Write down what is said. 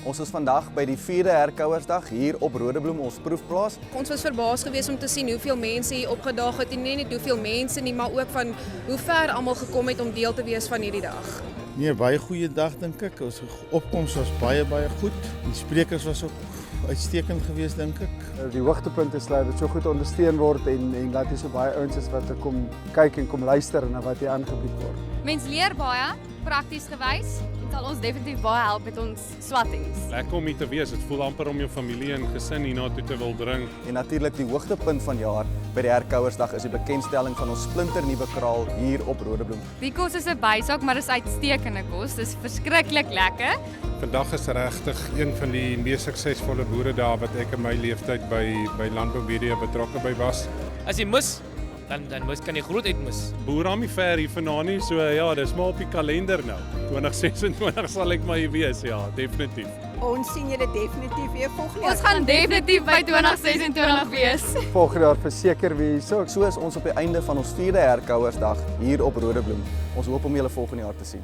Ons is vandag by die 4de herkouersdag hier op Rodebloem, ons proefplaas. Ons was verbaas geweest om te sien hoeveel mense hier opgedaag het en nie net hoeveel mense nie, maar ook van hoe ver almal gekom het om deel te wees van hierdie dag. Nee, baie goeie dag dink ek. Ons opkoms was baie goed. Die sprekers was ook uitstekend geweest dink ek. Die hoogtepunt is dat dit so goed ondersteun word en dat hier so baie ouens is wat kom kyk en kom luister na wat hier aangebied word. Mens leer baie, prakties gewys. Dit sal ons definitief baie help met ons swattings. Lekker om hier te wees. Dit voel amper om jou familie en gesin hiernatoe te wil bring. En natuurlik die hoogtepunt van jaar by die herkouersdag is die bekendstelling van ons splinternuwe kraal hier op Rodebloem. Die kos is 'n bysaak, maar dis uitstekende kos. Dis verskriklik lekker. Vandag is regtig een van die mees suksesvolle boeredae wat ek in my lewenstyd by Landbou Media betrokke by was. As jy mis, dan kan jy groot uitmis. Boer hom nie ver hier vanaand nie, so ja, dis maar op die kalender nou. 2026 sal ek maar hier wees, ja, definitief. Ons sien julle definitief weer volgende jaar. Ons gaan definitief by 2026 wees. Volgende jaar verseker weer hierso. So is ons op die einde van ons 4de herkouersdag hier op Rodebloem. Ons hoop om julle volgende jaar te sien.